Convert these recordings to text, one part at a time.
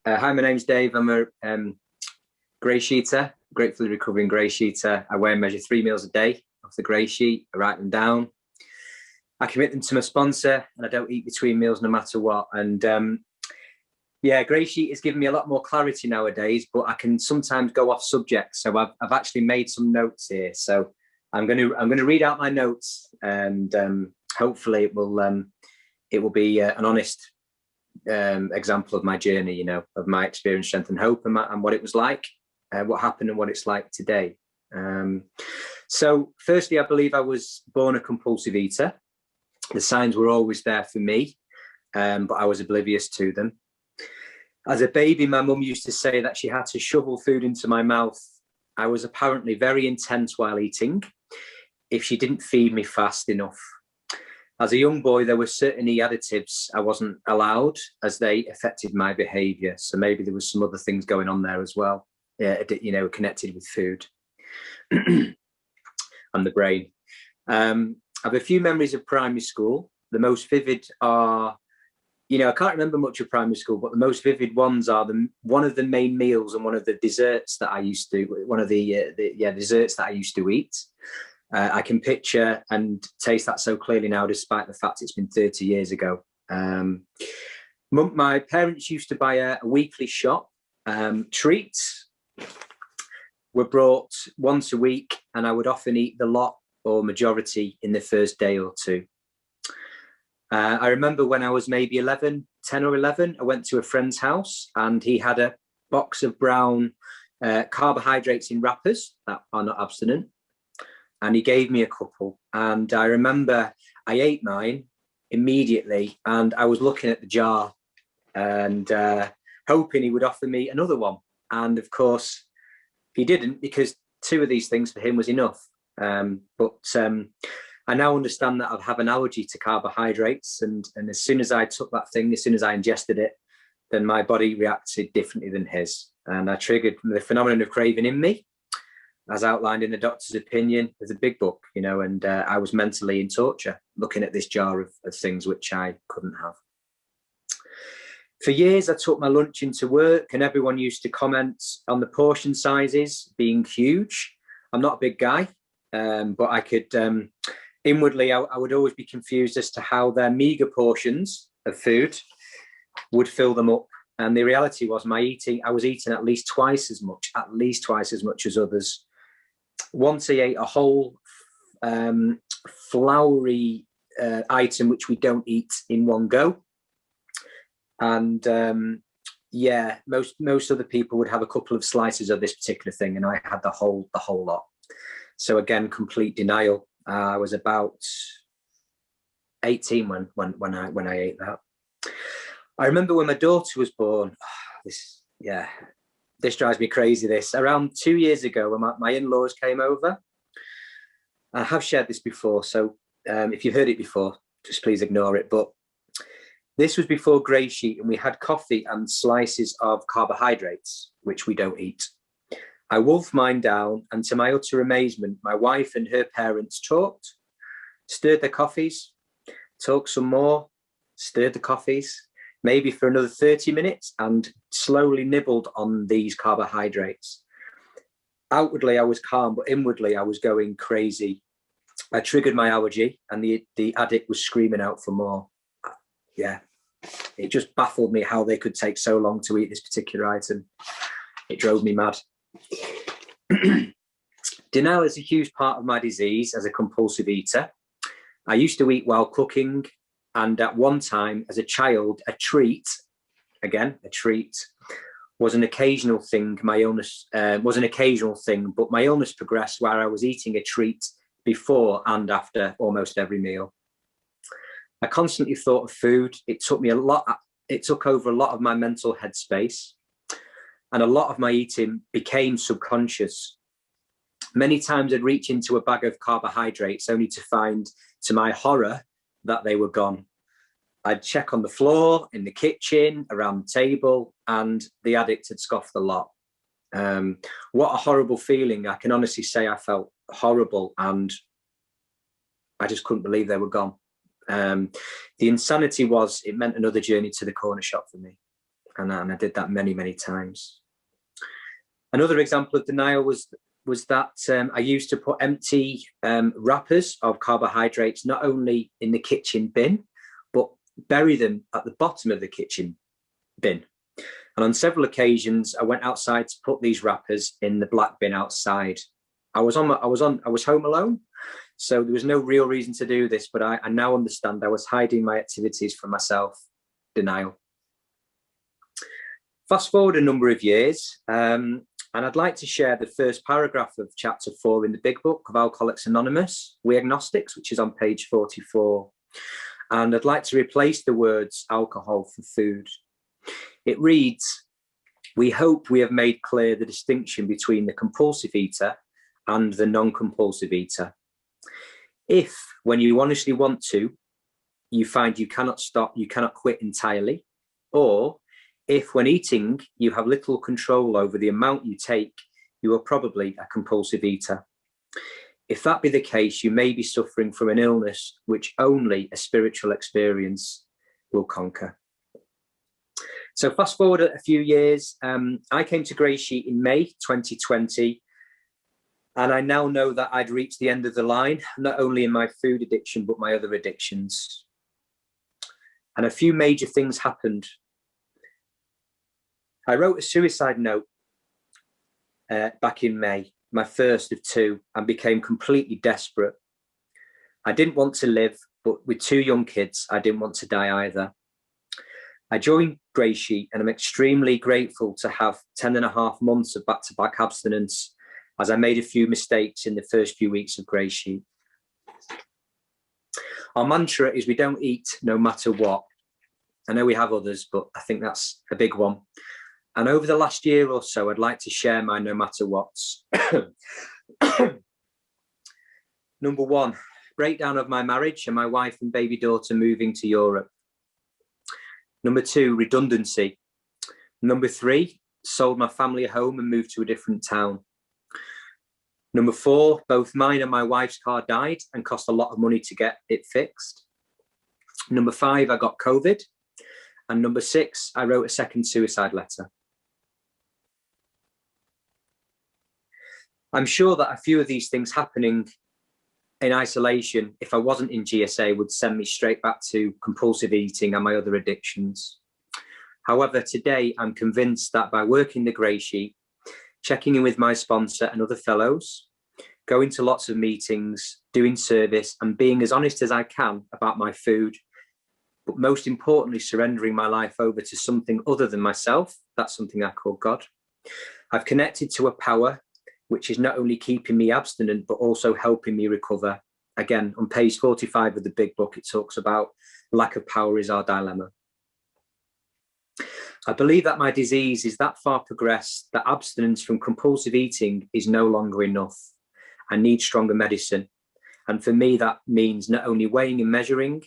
Hi, my name's Dave. I'm a GreySheeter, gratefully recovering GreySheeter. I weigh and measure 3 meals a day off the Grey Sheet. I write them down. I commit them to my sponsor, and I don't eat between meals no matter what. And yeah, Grey Sheet has given me a lot more clarity nowadays, but I can sometimes go off subject. So I've actually made some notes here. So I'm going to read out my notes, and hopefully it will be an honest example of my journey, you know, of my experience, strength and hope, and what it was like, what happened and what it's like today. So firstly, I believe I was born a compulsive eater. The signs were always there for me, but I was oblivious to them. As a baby, my mum used to say that she had to shovel food into my mouth. I was apparently very intense while eating if she didn't feed me fast enough. As a young boy, there were certainly additives I wasn't allowed, as they affected my behaviour. So maybe there was some other things going on there as well, you know, connected with food and the brain. I have a few memories of primary school. The most vivid are, you know, I can't remember much of primary school, but the most vivid ones are one of the main meals and one of the desserts that I used to, desserts that I used to eat. I can picture and taste that so clearly now, despite the fact it's been 30 years ago. My parents used to buy a weekly shop. Treats were brought once a week, and I would often eat the lot or majority in the first day or two. I remember when I was maybe 10 or 11, I went to a friend's house and he had a box of brown carbohydrates in wrappers that are not abstinent. And he gave me a couple. And I remember I ate mine immediately, and I was looking at the jar and hoping he would offer me another one. And of course, he didn't, because 2 of these things for him was enough. But I now understand that I have an allergy to carbohydrates. And as soon as I took that thing, as soon as I ingested it, then my body reacted differently than his. And I triggered the phenomenon of craving in me, as outlined in the doctor's opinion. There's a big book, you know, and I was mentally in torture looking at this jar of things which I couldn't have. For years, I took my lunch into work, and everyone used to comment on the portion sizes being huge. I'm not a big guy, but I could, inwardly, I would always be confused as to how their meager portions of food would fill them up. And the reality was I was eating at least twice as much as others. Once I ate a whole floury item, which we don't eat in one go. And yeah, most other people would have a couple of slices of this particular thing, and I had the whole lot. So again, complete denial. I was about 18 when I ate that. I remember when my daughter was born. This drives me crazy. Around 2 years ago, when my in-laws came over. I have shared this before, so if you've heard it before, just please ignore it. But this was before Grey Sheet, and we had coffee and slices of carbohydrates, which we don't eat. I wolfed mine down, and to my utter amazement, my wife and her parents talked, stirred their coffees, talked some more, stirred the coffees, maybe for another 30 minutes, and slowly nibbled on these carbohydrates. Outwardly, I was calm, but inwardly, I was going crazy. I triggered my allergy, and the addict was screaming out for more. Yeah, it just baffled me how they could take so long to eat this particular item. It drove me mad. Denial is a huge part of my disease as a compulsive eater. I used to eat while cooking, and at one time, as a child, a treat was an occasional thing. My illness was an occasional thing, but my illness progressed where I was eating a treat before and after almost every meal. I constantly thought of food. It took over a lot of my mental headspace, and a lot of my eating became subconscious. Many times I'd reach into a bag of carbohydrates only to find, to my horror, that they were gone. I'd check on the floor, in the kitchen, around the table, and the addict had scoffed the lot. What a horrible feeling. I can honestly say I felt horrible, and I just couldn't believe they were gone. The insanity was, it meant another journey to the corner shop for me. And I did that many, many times. Another example of denial was that I used to put empty wrappers of carbohydrates not only in the kitchen bin, but bury them at the bottom of the kitchen bin. And on several occasions, I went outside to put these wrappers in the black bin outside. I was home alone, so there was no real reason to do this, but I now understand I was hiding my activities from myself. Denial. Fast forward a number of years, and I'd like to share the first paragraph of chapter 4 in the big book of Alcoholics Anonymous, We Agnostics, which is on page 44. And I'd like to replace the words alcohol for food. It reads, "We hope we have made clear the distinction between the compulsive eater and the non-compulsive eater. If, when you honestly want to, you find you cannot stop, you cannot quit entirely, or if when eating, you have little control over the amount you take, you are probably a compulsive eater. If that be the case, you may be suffering from an illness which only a spiritual experience will conquer." So fast forward a few years, I came to GreySheet in May 2020, and I now know that I'd reached the end of the line, not only in my food addiction, but my other addictions. And a few major things happened. I wrote a suicide note back in May, my first of 2, and became completely desperate. I didn't want to live, but with 2 young kids, I didn't want to die either. I joined GreySheet, and I'm extremely grateful to have 10.5 months of back-to-back abstinence, as I made a few mistakes in the first few weeks of GreySheet. Our mantra is we don't eat no matter what. I know we have others, but I think that's a big one. And over the last year or so, I'd like to share my no matter whats. Number 1, breakdown of my marriage and my wife and baby daughter moving to Europe. Number 2, redundancy. Number 3, sold my family home and moved to a different town. Number 4, both mine and my wife's car died and cost a lot of money to get it fixed. Number 5, I got COVID. And number 6, I wrote a second suicide letter. I'm sure that a few of these things happening in isolation, if I wasn't in GSA, would send me straight back to compulsive eating and my other addictions. However, today I'm convinced that by working the GreySheet, checking in with my sponsor and other fellows, going to lots of meetings, doing service, and being as honest as I can about my food, but most importantly, surrendering my life over to something other than myself, that's something I call God. I've connected to a power which is not only keeping me abstinent, but also helping me recover. Again, on page 45 of the big book, it talks about lack of power is our dilemma. I believe that my disease is that far progressed that abstinence from compulsive eating is no longer enough. I need stronger medicine. And for me, that means not only weighing and measuring,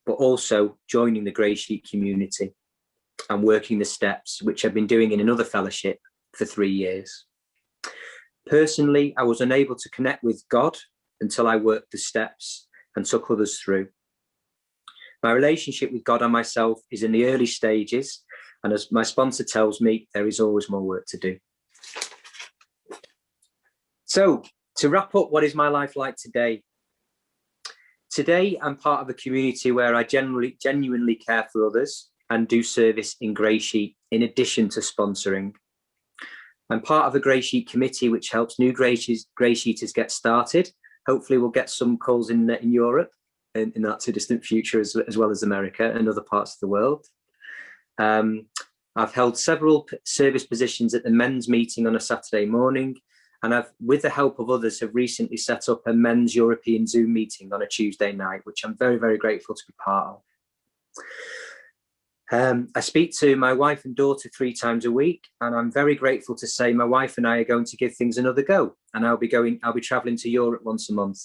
but also joining the GreySheet community and working the steps, which I've been doing in another fellowship for 3 years. Personally, I was unable to connect with God until I worked the steps and took others through. My relationship with God and myself is in the early stages, and as my sponsor tells me, there is always more work to do. So, to wrap up, what is my life like today? Today, I'm part of a community where I genuinely care for others and do service in GreySheet in addition to sponsoring. I'm part of a GreySheet committee which helps new GreySheeters get started. Hopefully we'll get some calls in Europe in the not too distant future, as well as America and other parts of the world. I've held several service positions at the men's meeting on a Saturday morning, and I've, with the help of others, have recently set up a men's European Zoom meeting on a Tuesday night, which I'm very, very grateful to be part of. I speak to my wife and daughter 3 times a week, and I'm very grateful to say my wife and I are going to give things another go, and I'll be traveling to Europe once a month.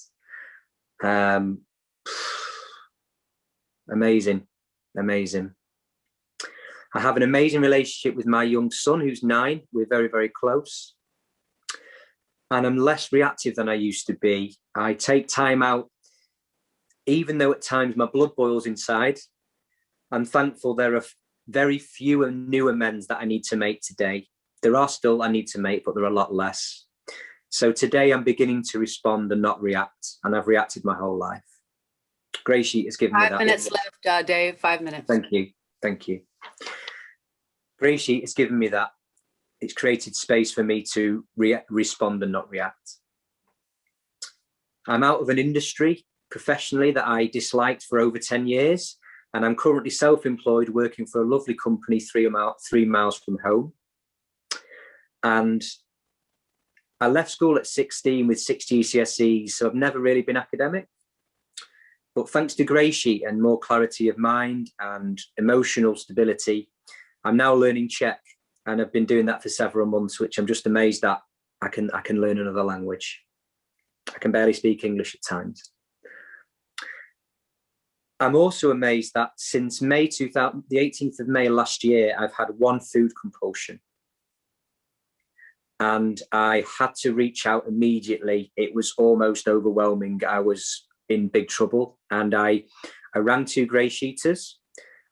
Amazing. I have an amazing relationship with my young son, who's 9. We're very, very close. And I'm less reactive than I used to be. I take time out, even though at times my blood boils inside. I'm thankful there are very few and new amends that I need to make today. There are still I need to make, but there are a lot less. So today I'm beginning to respond and not react, and I've reacted my whole life. GreySheet has given me that. 5 minutes left, Dave, 5 minutes. Thank you. Thank you. GreySheet has given me that. It's created space for me to respond and not react. I'm out of an industry professionally that I disliked for over 10 years, and I'm currently self-employed working for a lovely company 3 miles from home. And I left school at 16 with 6 GCSEs, so I've never really been academic. But thanks to GreySheet and more clarity of mind and emotional stability, I'm now learning Czech, and I've been doing that for several months, which I'm just amazed that I can learn another language. I can barely speak English at times. I'm also amazed that since the 18th of May last year, I've had one food compulsion. And I had to reach out immediately. It was almost overwhelming. I was in big trouble, and I rang 2 GreySheeters.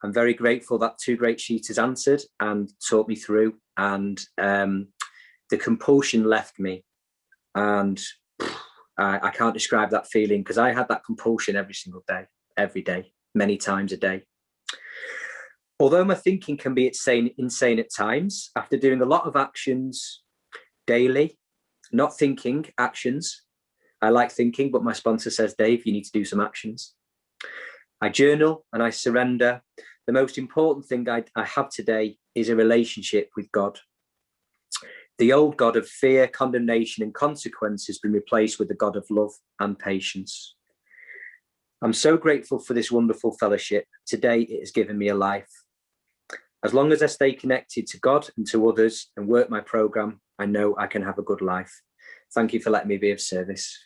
I'm very grateful that 2 GreySheeters answered and taught me through, and the compulsion left me, and I can't describe that feeling, because I had that compulsion every single day, every day, many times a day. Although my thinking can be insane at times, after doing a lot of actions daily, not thinking, actions. I like thinking, but my sponsor says, Dave, you need to do some actions. I journal and I surrender. The most important thing I have today is a relationship with God. The old God of fear, condemnation, and consequence has been replaced with the God of love and patience. I'm so grateful for this wonderful fellowship. Today, it has given me a life. As long as I stay connected to God and to others and work my program, I know I can have a good life. Thank you for letting me be of service.